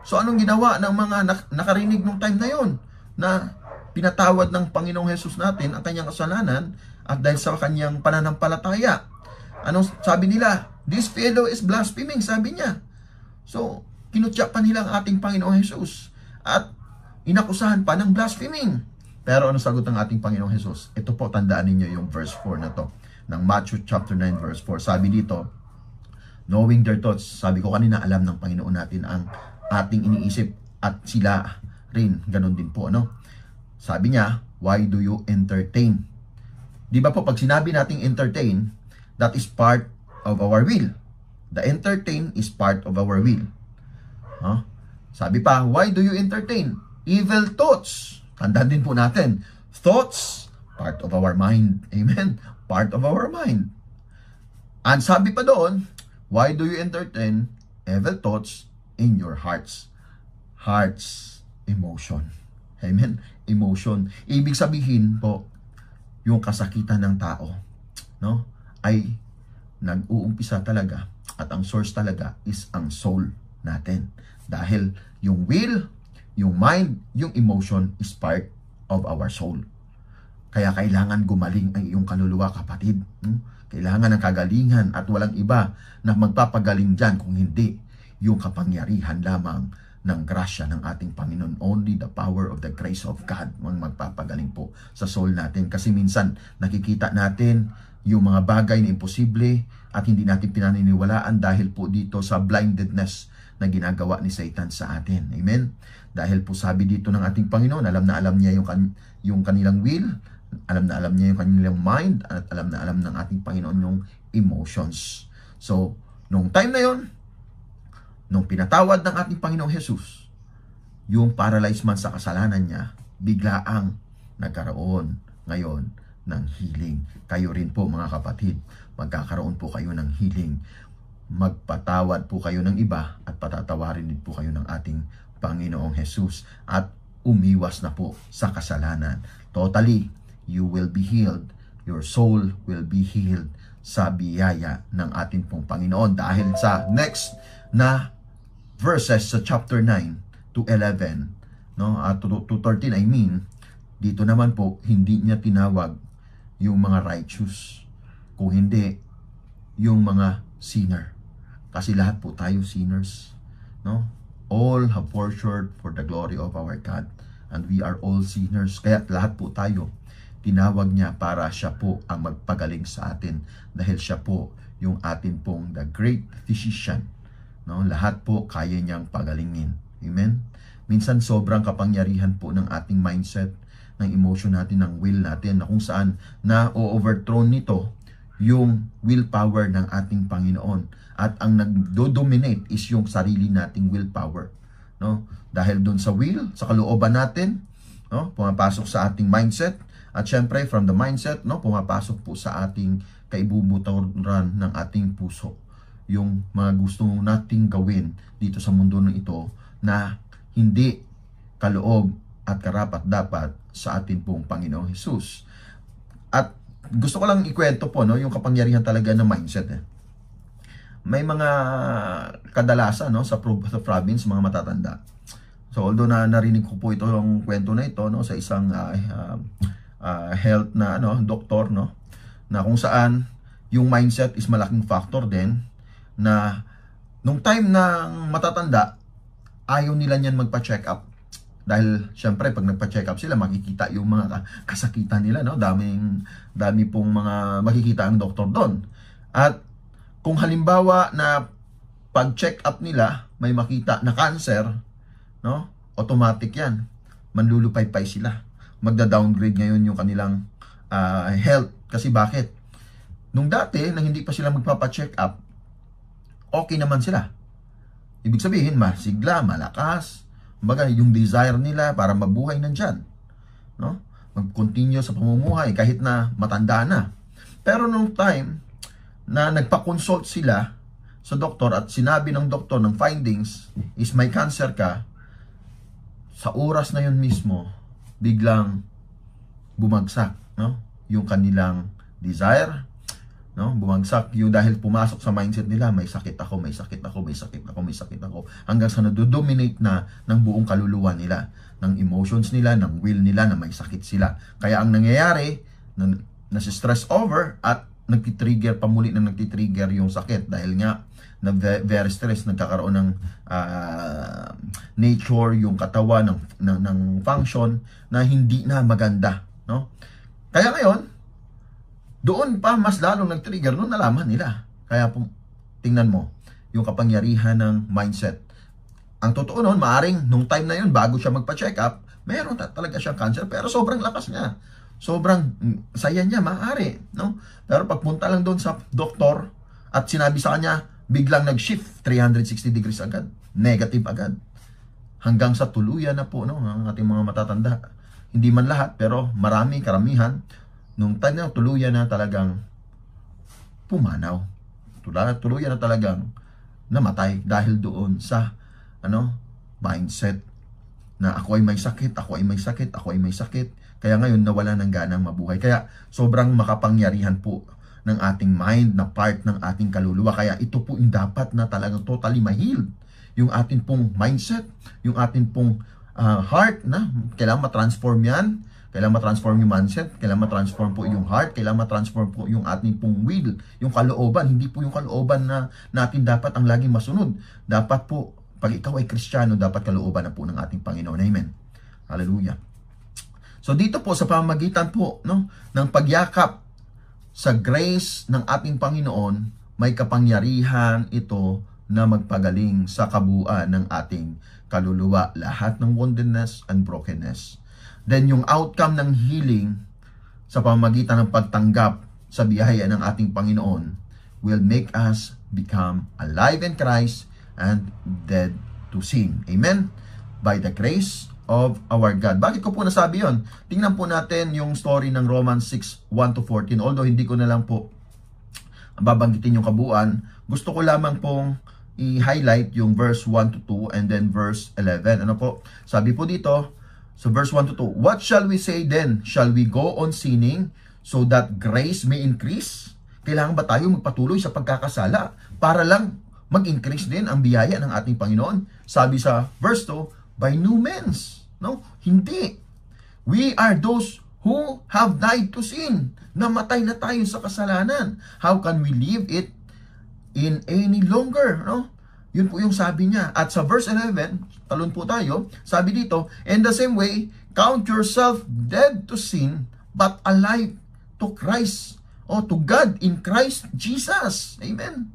So anong ginawa ng mga nakarinig nung time na yon? Na pinatawad ng Panginoong Jesus natin ang kanyang kasalanan, at dahil sa kanyang pananampalataya, anong sabi nila? "This fellow is blaspheming," sabi niya. So, kinutya pa nila ang ating Panginoong Jesus at inakusahan pa ng blaspheming. Pero ano sagot ng ating Panginoong Jesus? Ito po, tandaan ninyo yung verse 4 na to ng Matthew chapter 9 verse 4. Sabi dito, knowing their thoughts, sabi ko kanina, alam ng Panginoon natin ang ating iniisip, at sila rin ganun din po. Sabi niya, "Why do you entertain?" Di ba po, pag sinabi nating entertain, that is part of our will. The entertain is part of our will. Sabi pa, "Why do you entertain evil thoughts?" Tandaan din po natin, thoughts, part of our mind. Amen? Part of our mind. And sabi pa doon, "Why do you entertain evil thoughts in your hearts?" Hearts, emotion. Amen? Emotion. Ibig sabihin po, yung kasakitan ng tao, ay nag-uumpisa talaga, at ang source talaga is ang soul natin. Dahil yung will, yung mind, yung emotion is part of our soul. Kaya kailangan gumaling ang iyong kaluluwa, kapatid. Kailangan ng kagalingan, at walang iba na magpapagaling dyan kung hindi yung kapangyarihan lamang ng grasya ng ating Panginoon. Only the power of the grace of God ang magpapagaling po sa soul natin. Kasi minsan nakikita natin yung mga bagay na imposible at hindi natin pinaniniwalaan dahil po dito sa blindedness na ginagawa ni Satan sa atin. Amen? Dahil po sabi dito ng ating Panginoon, alam na alam niya yung kanilang will, alam na alam niya yung kanilang mind, at alam na alam ng ating Panginoon yung emotions. So, nung time na yon, nung pinatawad ng ating Panginoong Jesus, yung paralyzed man sa kasalanan niya, biglaang nagkaroon ngayon ng healing. Kayo rin po, mga kapatid, magkakaroon po kayo ng healing. Magpatawad po kayo ng iba at patatawarin din po kayo ng ating Panginoong Jesus at umiwas na po sa kasalanan. Totally, you will be healed. Your soul will be healed sa biyaya ng ating pong Panginoon. Dahil sa next na verses sa chapter 9 to 11, to 13, I mean, dito naman po, hindi niya tinawag yung mga righteous, kung hindi yung mga sinner. Kasi lahat po tayo sinners. All have fallen short for the glory of our God. And we are all sinners. Kaya lahat po tayo tinawag niya para siya po ang magpagaling sa atin dahil siya po yung atin pong the great physician. No? Lahat po kaya niyang pagalingin. Amen? Minsan sobrang kapangyarihan po ng ating mindset, ng emotion natin, ng will natin, na kung saan na overthrown nito yung willpower ng ating Panginoon. At ang nagdo-dominate is yung sarili nating willpower. No? Dahil doon sa will, sa kalooban natin, no? Pumapasok sa ating mindset. At syempre, from the mindset, no? Pumapasok po sa ating kaibubuturan ng ating puso. Yung mga gusto nating gawin dito sa mundo ng ito na hindi kaloob at karapat dapat sa atin pong Panginoong Hesus. At gusto ko lang ikwento po, no, yung kapangyarihan talaga ng mindset. May mga kadalasan, no, sa province, mga matatanda. So although narinig ko po ito, yung kwento na ito, no, sa isang health na doktor, no, na kung saan yung mindset is malaking factor din, na nung time ng matatanda, ayaw nila niyan magpa-check up. Dahil syempre pag nagpa-check up sila, makikita yung mga kasakitan nila, no? Dami pong mga makikita ang doktor doon. At kung halimbawa na pag-check up nila may makita na cancer, no? Automatic 'yan. Manlulupay-pay sila. Magda-downgrade ngayon yung kanilang health. Kasi bakit? Nung dati na hindi pa sila magpapa-check up, okay naman sila. Ibig sabihin, masigla, malakas. Kumbaga, yung desire nila para mabuhay nandyan. No? Mag-continue sa pamumuhay kahit na matanda na. Pero nung time na nagpa-consult sila sa doktor at sinabi ng doktor ng findings is may cancer ka, sa oras na yun mismo, biglang bumagsak, no? Yung kanilang desire, no? Bumagsak yung dahil pumasok sa mindset nila, may sakit ako, may sakit ako, may sakit ako, may sakit ako, hanggang sa nadodominate na ng buong kaluluwa nila, ng emotions nila, ng will nila na may sakit sila. Kaya ang nangyayari, nasi-stress over at nagtitrigger, pamuli na nagtitrigger yung sakit dahil nga na very stress, nagkakaroon ng nature, yung katawan ng function na hindi na maganda, no? Kaya ngayon, doon pa mas lalong nag-trigger nung nalaman nila. Kaya tingnan mo yung kapangyarihan ng mindset. Ang totoo noon, maaring nung time na yun, bago siya magpa-check up, meron talaga siyang cancer, pero sobrang lakas niya. Sobrang saya niya, maaari, no? Pero pagpunta lang doon sa doktor at sinabi sa kanya, biglang nag-shift 360 degrees agad, negative agad. Hanggang sa tuluyan na po, no, ang ating mga matatanda. Hindi man lahat, pero marami, karamihan, nung time na tuluyan na talagang pumanaw. Tuluyan na talagang namatay dahil doon sa mindset na ako ay may sakit, ako ay may sakit, ako ay may sakit. Kaya ngayon nawala ng ganang mabuhay. Kaya sobrang makapangyarihan po ng ating mind na part ng ating kaluluwa. Kaya ito po yung dapat na talagang totally ma-heal. Yung ating pong mindset, yung ating pong heart, na kailangan ma-transform yan. Kailangan ma-transform yung mindset, kailangan ma-transform po yung heart, kailangan ma-transform po yung ating pong will, yung kalooban. Hindi po yung kalooban na natin dapat ang laging masunod. Dapat po, pag ikaw ay Kristiyano, dapat kalooban na po ng ating Panginoon. Amen. Hallelujah. So dito po sa pamamagitan po, no, ng pagyakap sa grace ng ating Panginoon, may kapangyarihan ito na magpagaling sa kabuuan ng ating kaluluwa, lahat ng woundedness and brokenness. Then yung outcome ng healing sa pamamagitan ng pagtanggap sa biyaya ng ating Panginoon will make us become alive in Christ and dead to sin. Amen? By the grace of our God. Bakit ko po nasabi yon? Tingnan po natin yung story ng Romans 6:1-14. Although hindi ko na lang po babanggitin yung kabuuan, gusto ko lamang pong i-highlight yung verse 1-2 and then verse 11. Ano po? Sabi po dito, so verse 1-2, what shall we say then? Shall we go on sinning so that grace may increase? Kailangan ba tayo magpatuloy sa pagkakasala para lang mag-increase din ang biyaya ng ating Panginoon? Sabi sa verse 2, by no means. No? Hindi. We are those who have died to sin. Namatay na tayo sa kasalanan. How can we live it in any longer? No? Yun po yung sabi niya. At sa verse 11, talon po tayo, sabi dito, in the same way, count yourself dead to sin, but alive to Christ, o to God in Christ Jesus. Amen.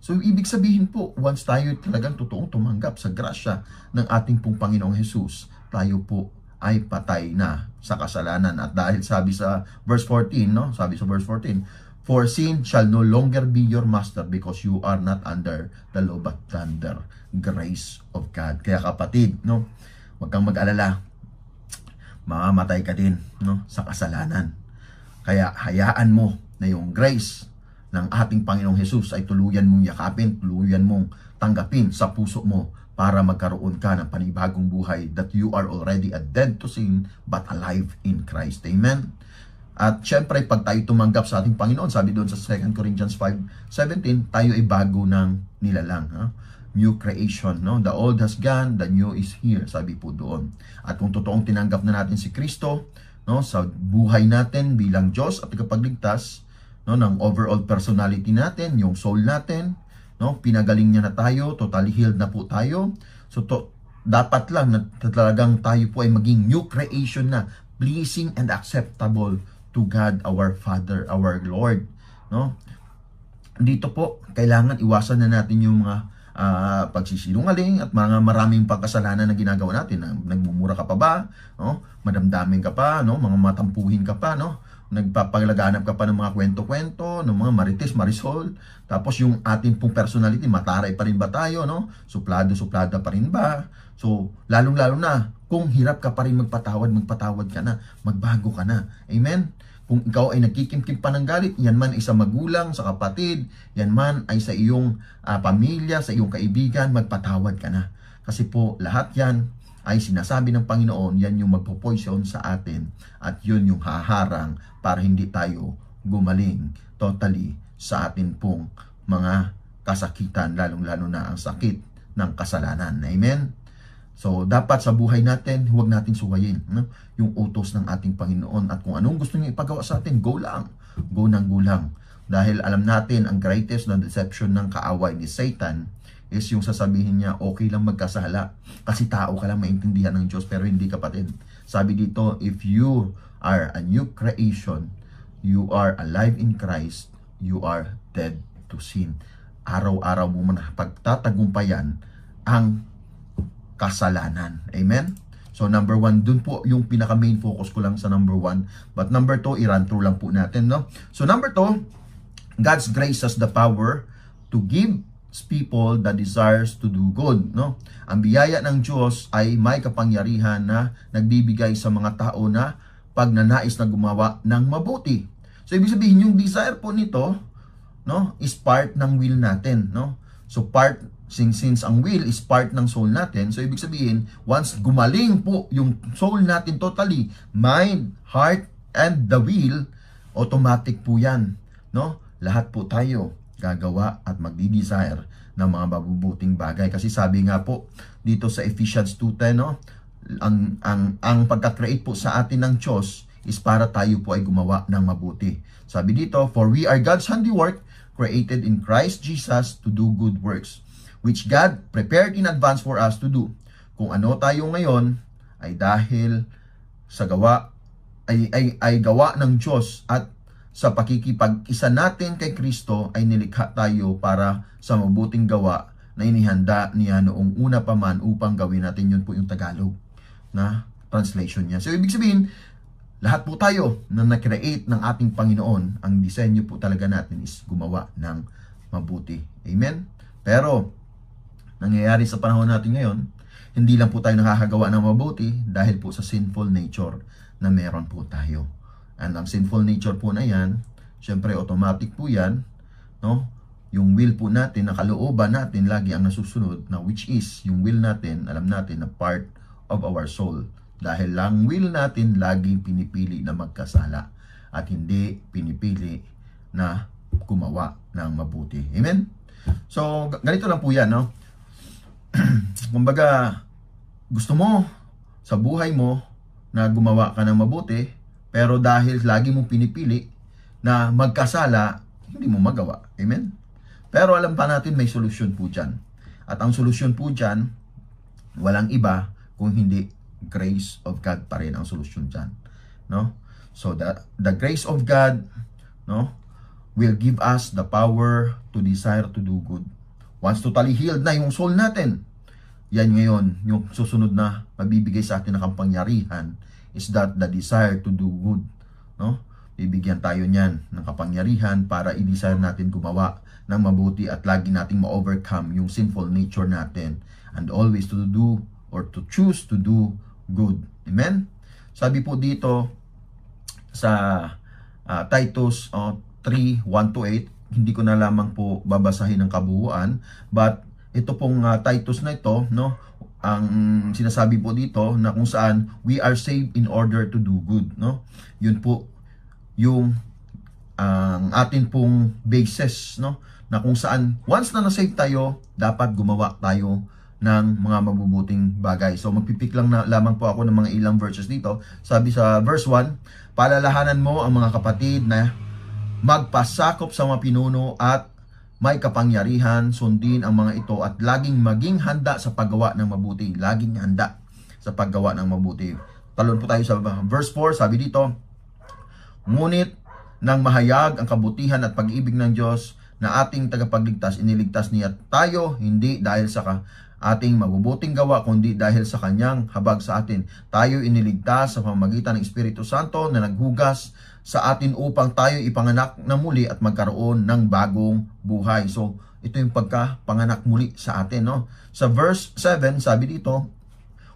So, ibig sabihin po, once tayo talagang totoong tumanggap sa grasya ng ating pong Panginoong Jesus, tayo po ay patay na sa kasalanan. At dahil sabi sa verse 14, no? Sabi sa verse 14, for sin shall no longer be your master because you are not under the law but under grace of God. Kaya kapatid, no? Huwag kang mag-alala. Mamamatay ka din, no? Sa kasalanan. Kaya hayaan mo na yung grace ng ating Panginoong Jesus ay tuluyan mong yakapin, tuluyan mong tanggapin sa puso mo para magkaroon ka ng panibagong buhay that you are already dead to sin but alive in Christ. Amen? At syempre, pag tayo tumanggap sa ating Panginoon, sabi doon sa 2 Corinthians 5:17, tayo ay bago ng nilalang. New creation. No? The old has gone, the new is here. Sabi po doon. At kung totoong tinanggap na natin si Kristo, no, sa buhay natin bilang Diyos at tagapagligtas, no, ng overall personality natin, yung soul natin, no, pinagaling niya na tayo, totally healed na po tayo. So dapat lang na talagang tayo po ay maging new creation na, pleasing and acceptable to God our Father, our Lord, no? Dito po kailangan iwasan na natin yung mga pagsisinungaling at mga maraming pagkasalanan na ginagawa natin. Nagmumura ka pa ba, no? Madamdamin ka pa, no? Mga matampuhin ka pa, no? Nagpapalaganap ka pa ng mga kwento-kwento, ng mga marites, marisol. Tapos yung ating pong personality, mataray pa rin ba tayo, no? Suplado-suplada pa rin ba? So, lalong-lalo na, kung hirap ka pa rin magpatawad ka na, magbago ka na. Amen? Kung ikaw ay nagkikimkim pa ng galit, yan man ay sa magulang, sa kapatid, yan man ay sa iyong pamilya, sa iyong kaibigan, magpatawad ka na. Kasi po, lahat yan ay sinasabi ng Panginoon, yan yung magpo-poison sa atin at yun yung haharang para hindi tayo gumaling totally sa atin pong mga kasakitan, lalong-lalo na ang sakit ng kasalanan. Amen? So, dapat sa buhay natin, huwag natin suwayin, no? Yung utos ng ating Panginoon at kung anong gusto niya ipagawa sa atin, go lang. Go ng go lang. Dahil alam natin, ang greatest na deception ng kaaway ni Satan is yung sasabihin niya, okay lang magkasala kasi tao ka lang, maintindihan ng Diyos, pero hindi kapatid. Sabi dito, if you are a new creation, you are alive in Christ, you are dead to sin. Araw-araw mo man pagtatagumpayan ang kasalanan. Amen? So number 1, dun po yung pinaka main focus ko lang sa number 1. But number 2, i-run through lang po natin, no? So number 2, God's grace has the power to give people the desires to do good, no? Ang biyaya ng Diyos ay may kapangyarihan na nagbibigay sa mga tao na pagnanais na gumawa ng mabuti. So ibig sabihin yung desire po nito, no, is part ng will natin, no? So since ang will is part ng soul natin, so ibig sabihin once gumaling po yung soul natin totally, mind, heart, and the will, automatic po yan, no? Lahat po tayo gagawa at magdi-desire ng mga mabubuting bagay. Kasi sabi nga po dito sa Ephesians 2:10, no, ang pagka-create po sa atin ng Diyos is para tayo po ay gumawa ng mabuti. Sabi dito, for we are God's handiwork, created in Christ Jesus to do good works, which God prepared in advance for us to do. Kung ano tayo ngayon ay dahil sa gawa ay gawa ng Diyos, at sa pakikipag-isa natin kay Kristo ay nilikha tayo para sa mabuting gawa na inihanda niya noong una pa man upang gawin natin. Yun po yung Tagalog na translation niya. So ibig sabihin, lahat po tayo na na-create ng ating Panginoon, ang disenyo po talaga natin is gumawa ng mabuti. Amen? Pero nangyayari sa panahon natin ngayon, hindi lang po tayo nakakagawa ng mabuti dahil po sa sinful nature na meron po tayo. And ang sinful nature po na yan, syempre automatic po yan, no? Yung will po natin, nakalooban natin lagi ang nasusunod, na which is yung will natin, alam natin na part of our soul. Dahil lang will natin laging pinipili na magkasala at hindi pinipili na gumawa ng mabuti. Amen? So ganito lang po yan, no? Kumbaga, gusto mo sa buhay mo na gumawa ka ng mabuti, pero dahil lagi mong pinipili na magkasala, hindi mo magawa. Amen? Pero alam pa natin may solusyon po dyan. At ang solusyon po dyan, walang iba kung hindi grace of God pa rin ang solusyon dyan. No? So the grace of God, no, will give us the power to desire to do good. Once totally healed na yung soul natin, yan ngayon, yung susunod na mabibigay sa atin na kapangyarihan is that the desire to do good. No? Bibigyan tayo niyan ng kapangyarihan para i-desire natin gumawa ng mabuti at lagi nating ma-overcome yung sinful nature natin and always to do or to choose to do good. Amen? Sabi po dito sa Titus 3:1-8, hindi ko na lamang po babasahin ng kabuuan, but ito pong Titus na ito, no, ang sinasabi po dito na kung saan we are saved in order to do good, no? Yun po yung ang atin pong basis, no, na kung saan once na na-save tayo, dapat gumawa tayo ng mga mabubuting bagay. So magpipik lang na lamang po ako ng mga ilang verses dito. Sabi sa verse 1, palalahanan mo ang mga kapatid na magpasakop sa mga pinuno at may kapangyarihan, sundin ang mga ito at laging maging handa sa paggawa ng mabuti. Laging handa sa paggawa ng mabuti. Talon po tayo sa verse 4, sabi dito, ngunit nang mahayag ang kabutihan at pag-ibig ng Diyos na ating tagapagligtas, iniligtas niya tayo hindi dahil sa ating mabubuting gawa, kundi dahil sa kanyang habag sa atin. Tayo iniligtas sa pamamagitan ng Espiritu Santo na naghugas sa atin upang tayo ipanganak na muli at magkaroon ng bagong buhay. So, ito yung pagkapanganak muli sa atin, no? Sa verse 7, sabi dito,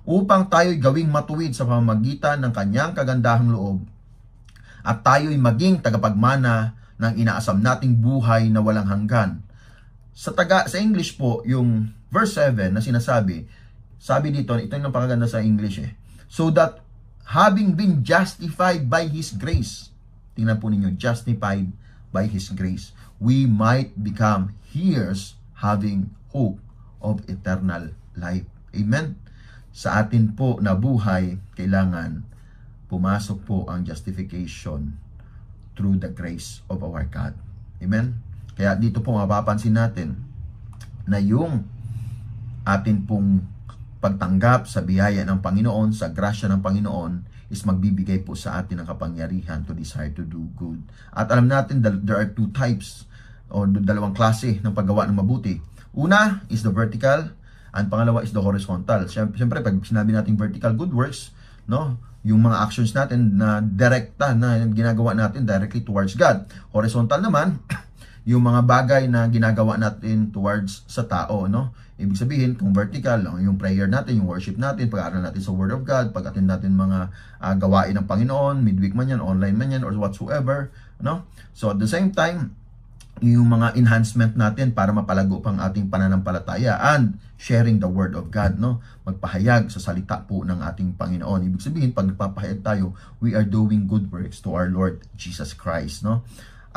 upang tayo'y gawing matuwid sa pamamagitan ng kanyang kagandahang loob at tayo'y maging tagapagmana ng inaasam nating buhay na walang hanggan. Sa English po, yung verse 7 na sinasabi, sabi dito, ito yung napakaganda sa English so that having been justified by His grace, tingnan po ninyo, justified by His grace, we might become heirs having hope of eternal life. Amen? Sa atin po na buhay, kailangan pumasok po ang justification through the grace of our God. Amen? Kaya dito po mapapansin natin na yung atin pong pagtanggap sa biyaya ng Panginoon, sa grasya ng Panginoon, is magbibigay po sa atin ng kapangyarihan to desire to do good. At alam natin there are two types o dalawang klase ng paggawa ng mabuti. Una is the vertical and pangalawa is the horizontal. Siyempre pag sinabi natin vertical good works, no, yung mga actions natin na direkta na ginagawa natin directly towards God. Horizontal naman yung mga bagay na ginagawa natin towards sa tao, no? Ibig sabihin, kung vertical, yung prayer natin, yung worship natin, pag-aaral natin sa Word of God, pag-attend natin mga gawain ng Panginoon, midweek man yan, online man yan, or whatsoever, no? So at the same time, yung mga enhancement natin para mapalago pang ating pananampalataya and sharing the Word of God, no? Magpahayag sa salita po ng ating Panginoon. Ibig sabihin, pag nagpapahayag tayo, we are doing good works to our Lord Jesus Christ, no?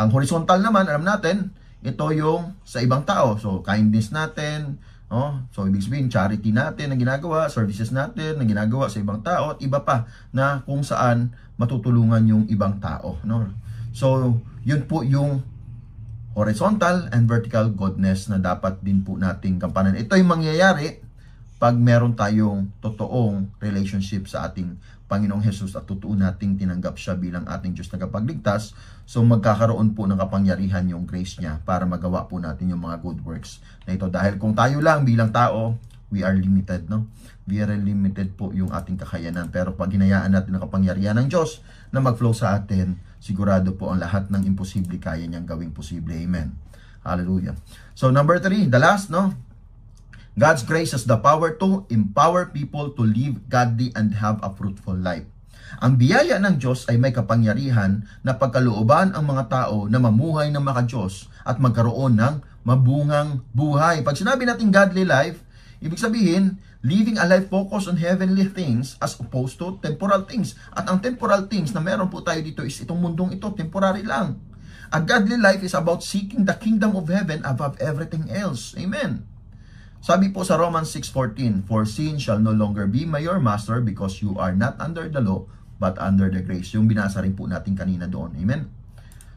Ang horizontal naman, alam natin, ito yung sa ibang tao. So, kindness natin, no? So, ibig sabihin, charity natin na ginagawa, services natin na ginagawa sa ibang tao, at iba pa na kung saan matutulungan yung ibang tao, no? So, yun po yung horizontal and vertical goodness na dapat din po nating gampanan. Ito yung mangyayari pag meron tayong totoong relationship sa ating Panginoong Jesus at totoo nating tinanggap siya bilang ating Diyos na kapagligtas. So magkakaroon po ng kapangyarihan yung grace niya para magawa po natin yung mga good works na ito. Dahil kung tayo lang bilang tao, we are limited, no? We are limited po yung ating kakayanan. Pero pag hinayaan natin ang kapangyarihan ng Diyos na mag-flow sa atin, sigurado po ang lahat ng imposible kaya niyang gawing posible. Amen. Hallelujah. So number 3, the last, no? God's grace has the power to empower people to live godly and have a fruitful life. Ang biyaya ng Diyos ay may kapangyarihan na pagkalooban ang mga tao na mamuhay ng maka-Diyos at magkaroon ng mabungang buhay. Pag sinabi natin godly life, ibig sabihin, living a life focused on heavenly things as opposed to temporal things. At ang temporal things na meron po tayo dito is itong mundong ito, temporary lang. A godly life is about seeking the kingdom of heaven above everything else. Amen. Sabi po sa Romans 6:14, for sin shall no longer be your master because you are not under the law but under the grace. Yung binasa rin po natin kanina doon. Amen.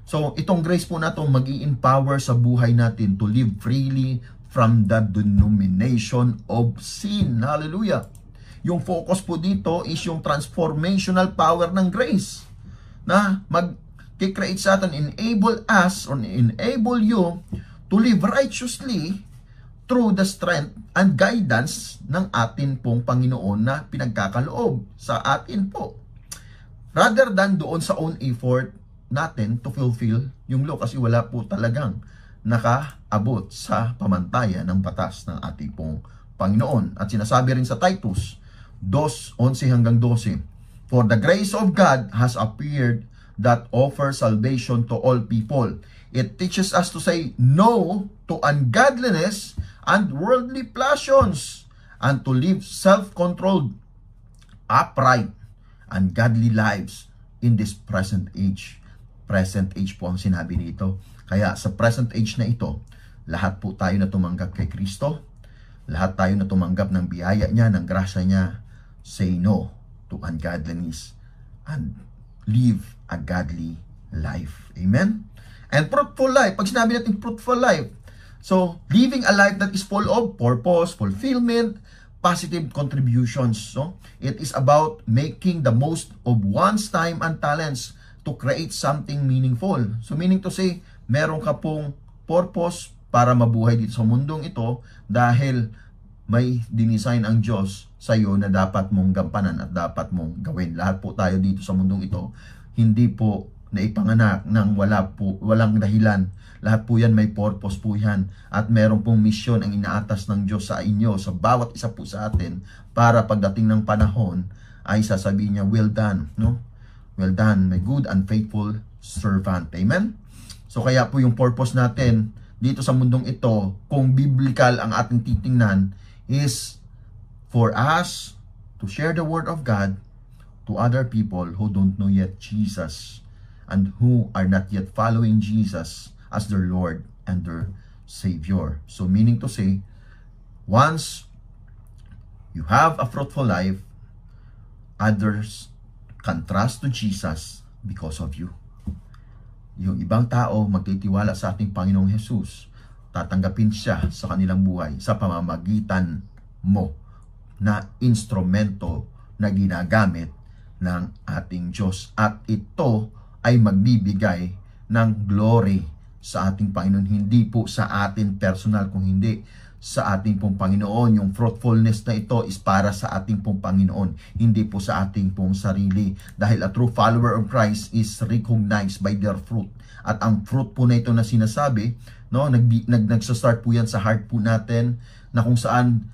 So, itong grace po na ito mag-i-empower sa buhay natin to live freely from the denomination of sin. Hallelujah. Yung focus po dito is yung transformational power ng grace. na mag-create sa atin, enable us or enable you to live righteously through the strength and guidance ng atin pong Panginoon na pinagkakaloob sa atin po. Rather than doon sa own effort natin to fulfill yung law, kasi wala po talagang nakaabot sa pamantayan ng batas ng ating pong Panginoon. At sinasabi rin sa Titus 2:11-12, "For the grace of God has appeared that offers salvation to all people. It teaches us to say no to ungodliness and worldly passions, and to live self-controlled, upright, and godly lives in this present age." Present age po ang sinabi nito. Kaya sa present age na ito, lahat po tayo na tumanggap kay Kristo, lahat tayo na tumanggap ng biyaya niya, ng grasya niya, say no to ungodliness and live a godly life. Amen? And fruitful life. Pag sinabi natin fruitful life, so living a life that is full of purpose, fulfillment, positive contributions. So it is about making the most of one's time and talents to create something meaningful. So meaning to say, meron ka pong purpose para mabuhay dito sa mundong ito dahil may dinisign ang Diyos sa iyo na dapat mong gampanan at dapat mong gawin. Lahat po tayo dito sa mundong ito, hindi po naipanganak ng walang dahilan. Lahat po yan may purpose po yan. At meron pong misyon ang inaatas ng Diyos sa inyo, sa bawat isa po sa atin, para pagdating ng panahon ay sasabihin niya, well done, no? Well done, my good and faithful servant. Amen? So kaya po yung purpose natin dito sa mundong ito, kung biblical ang ating titingnan, is for us to share the word of God to other people who don't know yet Jesus and who are not yet following Jesus as their Lord and their Savior. So meaning to say, once you have a fruitful life, others can trust to Jesus because of you. Yung ibang tao magtitiwala sa ating Panginoong Jesus, tatanggapin siya sa kanilang buhay sa pamamagitan mo na instrumento na ginagamit ng ating Diyos. At ito ay magbibigay ng glory sa ating Panginoon. Hindi po sa atin personal, kung hindi sa ating pong Panginoon. Yung fruitfulness na ito is para sa ating pong Panginoon, hindi po sa ating pong sarili. Dahil a true follower of Christ is recognized by their fruit. At ang fruit po na ito na sinasabi, no, nagsa-start po yan sa heart po natin, na kung saan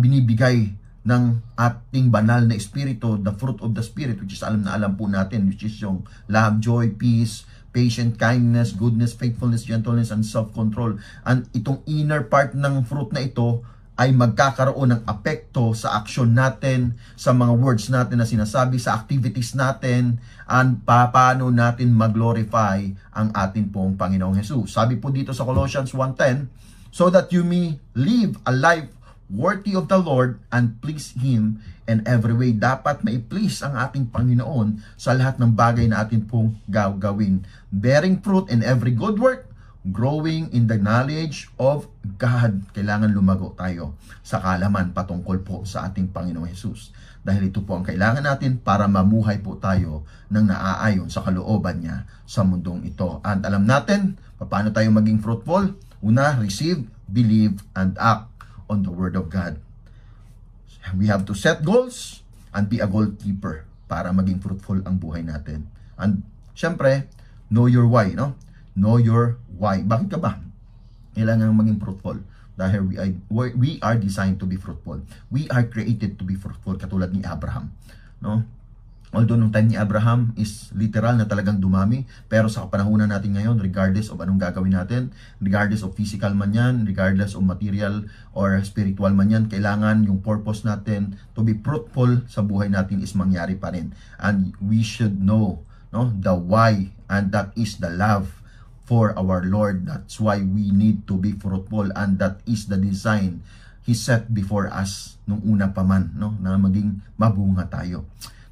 binibigay ng ating banal na espiritu, the fruit of the Spirit, which is alam na alam po natin, which is yung love, joy, peace, patient, kindness, goodness, faithfulness, gentleness, and self-control. And itong inner part ng fruit na ito ay magkakaroon ng apekto sa action natin, sa mga words natin na sinasabi, sa activities natin, and paano natin mag-glorify ang atin pong Panginoong Jesus. Sabi po dito sa Colossians 1:10, "So that you may live a life worthy of the Lord and please Him in every way." Dapat mai-please ang ating Panginoon sa lahat ng bagay na atin pong gagawin. Bearing fruit in every good work, growing in the knowledge of God. Kailangan lumago tayo sa kaalaman patungkol po sa ating Panginoong Jesus. Dahil ito po ang kailangan natin para mamuhay po tayo ng naaayon sa kalooban niya sa mundong ito. At alam natin, paano tayo maging fruitful? Una, receive, believe, and act on the Word of God. We have to set goals and be a goalkeeper para maging fruitful ang buhay natin. And syempre, know your why, no? Know your why. Bakit ka ba kailangan maging fruitful? Dahil we are designed to be fruitful. We are created to be fruitful, katulad ni Abraham, no? Although nung time ni Abraham is literal na talagang dumami, pero sa kapanahunan natin ngayon, regardless of anong gagawin natin, regardless of physical man yan, regardless of material or spiritual man yan, kailangan yung purpose natin to be fruitful sa buhay natin is mangyari pa rin. And we should know, no, the why, and that is the love for our Lord. That's why we need to be fruitful, and that is the design He set before us nung una pa man, no, na maging mabunga tayo.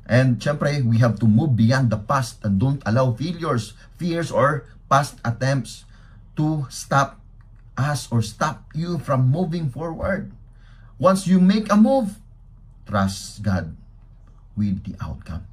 And syempre, we have to move beyond the past and don't allow failures, fears, or past attempts to stop us or stop you from moving forward. Once you make a move, trust God with the outcome.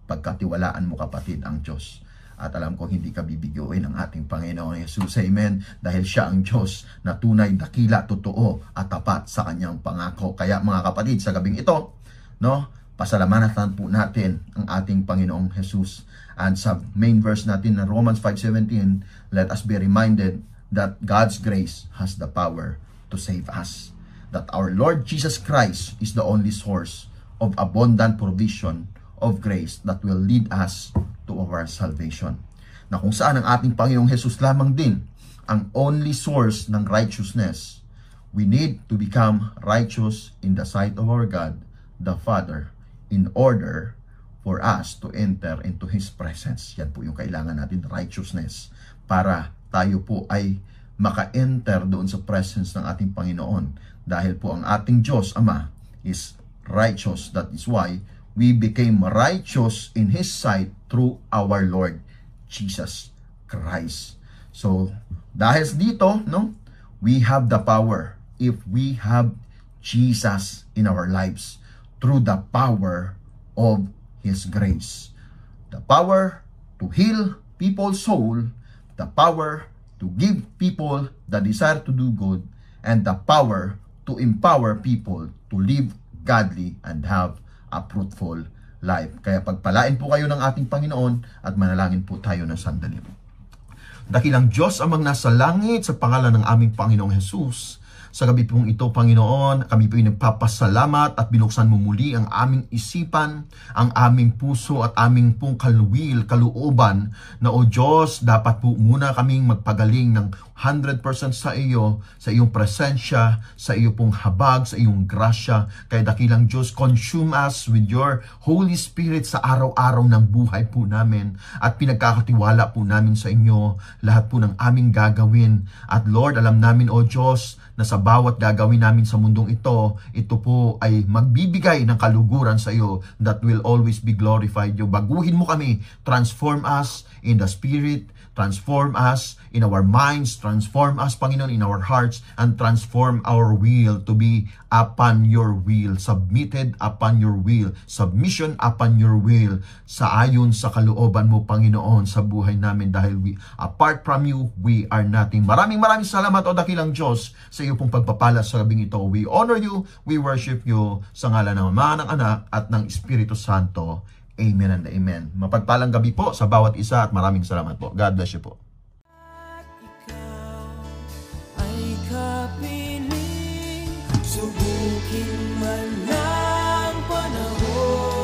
pagkatiwalaan mo kapatid ang Diyos. At alam ko hindi ka bibiguin ng ating Panginoon Jesus. Amen. Dahil siya ang Diyos na tunay, dakila, totoo at tapat sa kanyang pangako. Kaya mga kapatid, sa gabing ito, no, pasalamatan po natin ang ating Panginoong Jesus. And sa main verse natin na Romans 5:17, let us be reminded that God's grace has the power to save us. That our Lord Jesus Christ is the only source of abundant provision of grace that will lead us to our salvation. Na kung saan ang ating Panginoong Jesus lamang din ang only source ng righteousness, we need to become righteous in the sight of our God, the Father, in order for us to enter into His presence. Yan po yung kailangan natin, righteousness, para tayo po ay maka-enter doon sa presence ng ating Panginoon. Dahil po ang ating Diyos Ama is righteous. That is why we became righteous in His sight through our Lord Jesus Christ. So, dahil dito, no, we have the power if we have Jesus in our lives through the power of His grace. The power to heal people's soul, the power to give people the desire to do good, and the power to empower people to live godly and have a fruitful life. Kaya pagpalain po kayo ng ating Panginoon at manalangin po tayo ng sandali. Dakilang Diyos amang nasa langit, sa pangalan ng aming Panginoong Jesus, sa gabi pong ito, Panginoon, kami po ay nagpapasalamat at binuksan mo muli ang aming isipan, ang aming puso at aming pong kalooban na o Diyos, dapat po muna kaming magpagaling ng 100% sa iyo, sa iyong presensya, sa iyo pong habag, sa iyong grasya. Kaya dakilang Diyos, consume us with your Holy Spirit sa araw-araw ng buhay po namin at pinagkakatiwala po namin sa inyo lahat po ng aming gagawin. At Lord, alam namin o Diyos, na sa bawat gagawin namin sa mundong ito po ay magbibigay ng kaluguran sa iyo that will always be glorified. You baguhin mo kami, transform us in the Spirit, transform us in our minds, transform us, Panginoon, in our hearts, and transform our will to be upon your will, submitted upon your will, submission upon your will, sa ayon sa kalooban mo, Panginoon, sa buhay namin, dahil apart from you, we are nothing. Maraming salamat, o dakilang Diyos, sa iyo pong pagpapala sa gabing ito. We honor you, we worship you, sa ngalan ng Ama, ng Anak, at ng Espiritu Santo. Amen and amen. Mapagpalang gabi po sa bawat isa at maraming salamat po. God bless you po. Ikaw ay kapiling, subukin man ng panahon,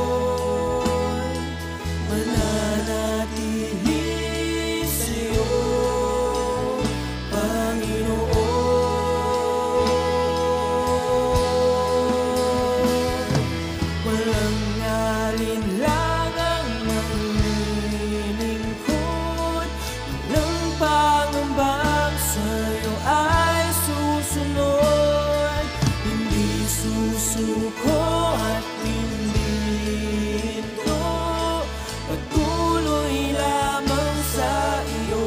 mananatili sa'yo, Panginoon. Walang alinlangang maglilingkod, walang pangambang sa'yo ay susunod, hindi susuko at hindi hinto, patuloy lamang sa iyo,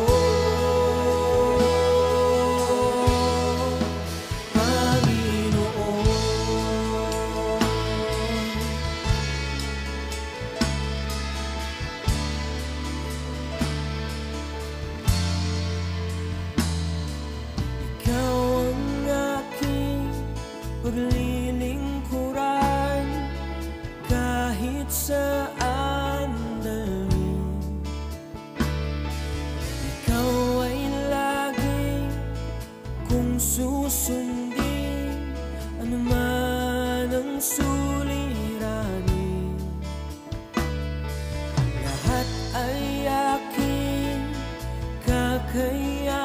Panginoon. Ikaw ang aking paglilingkuran, kahit saan dalhin. Ikaw ay lagi kong susundin, anuman ang suliranin. Lahat ay aking kakayanin,